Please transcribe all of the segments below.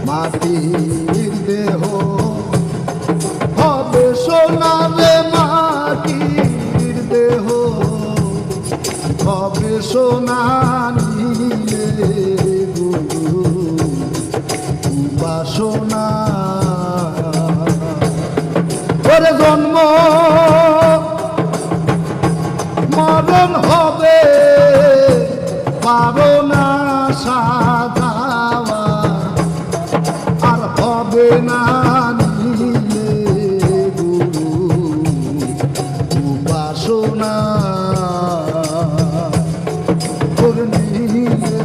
মাটির দেহ হবে সোনারে মাটির দেহ হবে সোনা নিলে গুরু উপাসনা ওরে জন্ম মরণ হবে পারো না সাজাওয়া আর হবে না নিলে গুরু উপাসনা ওরে নিলে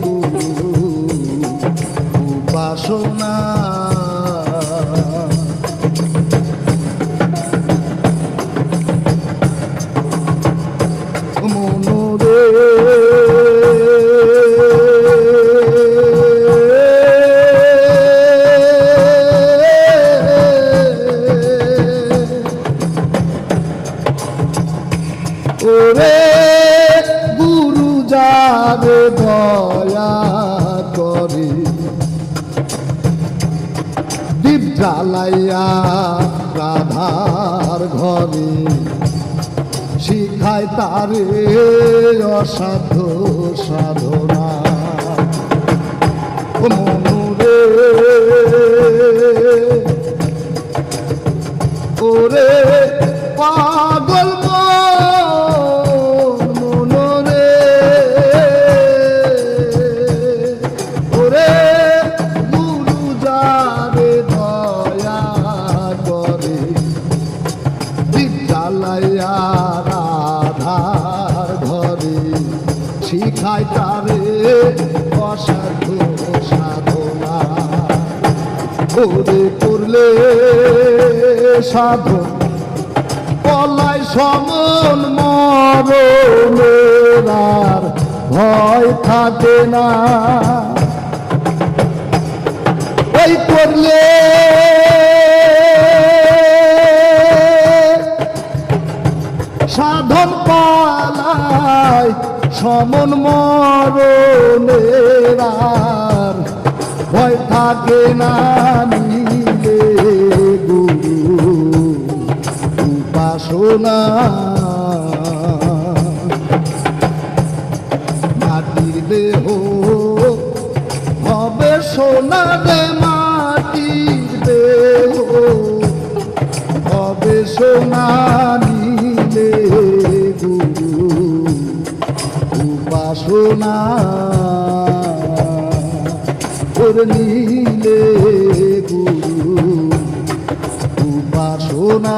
গুরু উপাসনা ওরে গুরু যাবে দয়া করে দীপ জ্বালাইয়া রাধার ঘরে শিখায় তারে অসাধ্য সাধনা মনুরে ওরে পাগল মনরে ওরে গুরু যারে দয়া করে বিদ্যালয়া রাধার ঘরে শিখায় তারে অসাধ্য সাধনা ওরে করলে সাধন পলায় সমন মরণের আর ভয় থাকে না এই করলে সাধন পালায় সমন মরণের আর ভয় থাকে না নিলে গুরু উপাসনা মাটির দেহ হবে সোনারে মাটির দেহ হবে সোনা নিলে গুরু উপাসনা ওরে নিলে গুরু উপাসনা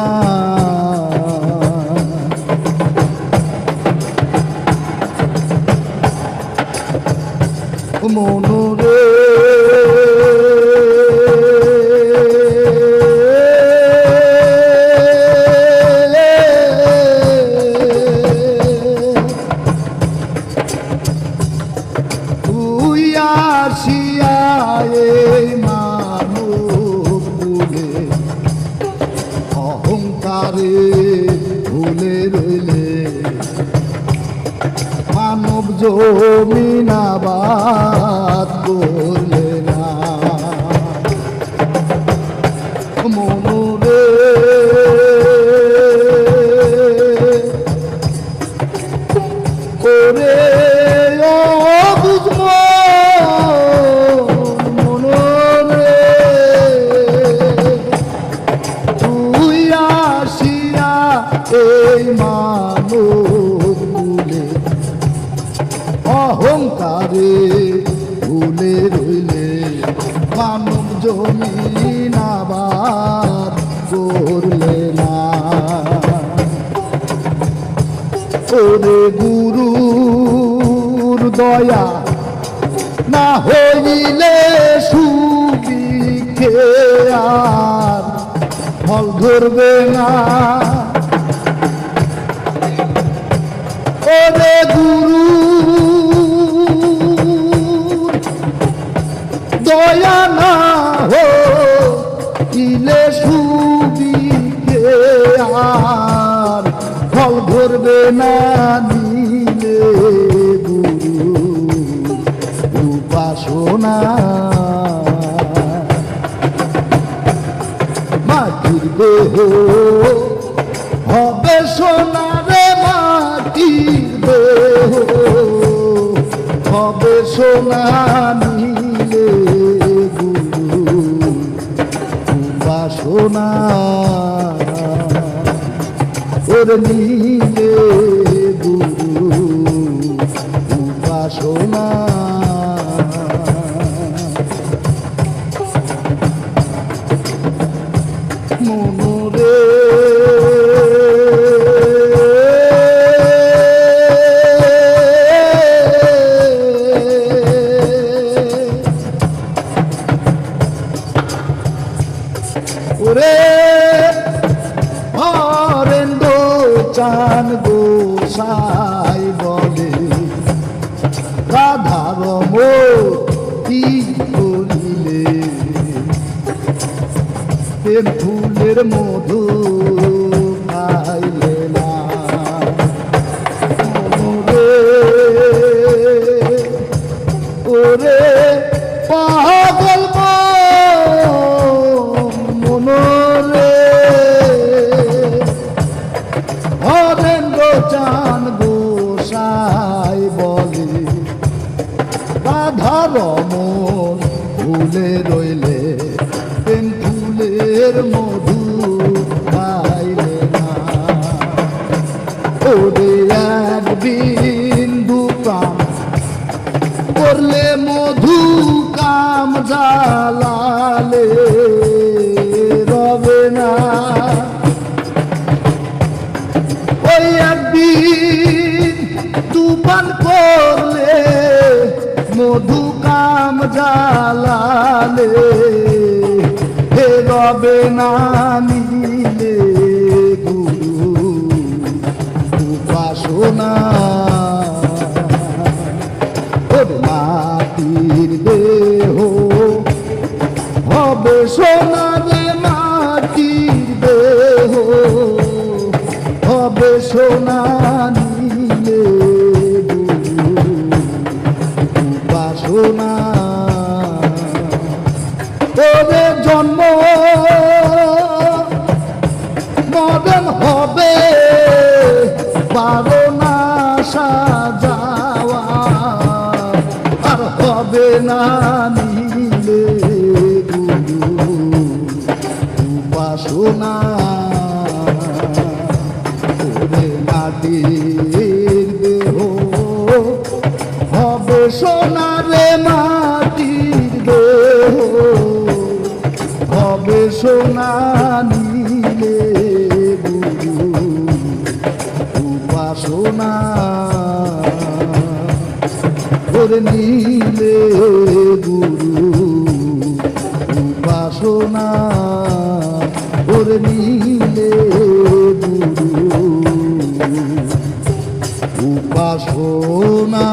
মনরে তুই আসিয়া এই মানব কুলে অহংকারে ভুলে রইলে মানব জমিনাবাদ করলে না মনরে করে বুঝব মনরে তুই আসিয়া এই মানব কুলে অহংকারে ভুলে রইলে মানব জমিন আবাদ করলে না ওরে গুরুর দয়া না হইলে সুবিখে আর ফল ধরবে না ওরে গুরু দয়া না হইলে সুবিখে আর ফল ধরবে না নিলে গুরু উপাসনা দেহ হবে সোনারে মাটির দেহ হবে সোনা নিলে গুরু উপাসনা ওর নিলে গুরু উপাসনা মনোরে ওরে হরেন্দ্র চান গোসাই বলে রাধার কি করিলে প্রেম ফুলের মধু খাইলে না ওরে পাগল মনোরে হরেন্দ্র চান গোসাই বলে রাধার মন ভুলে রইলে প্রেম ফুলের মধু পাইলে না ওরে এক বিন্দু কাম করলে মধু কাম জ্বালালে রবে না ওই একদিন তুফান করলে মধু কাম জ্বালালে হে রবে না নিলে গুরু উপাসনা ওর মাটির দেহ হবে সোনা রে মাটির দেহ হবে সোনা নিলে গুরু উপাসনা ওরে জন্ম মরণ হবে বারণা সাজাওয়া আর হবে না নিলে গুরু উপাসনা ওরে মাটির দেহ হবে সোনারে মাটির দেহ হবে সোনা নিলে গুরু উপাসনা ওরে নিলে গুরু উপাসনা ওরে নিলে গুরু উপাসনা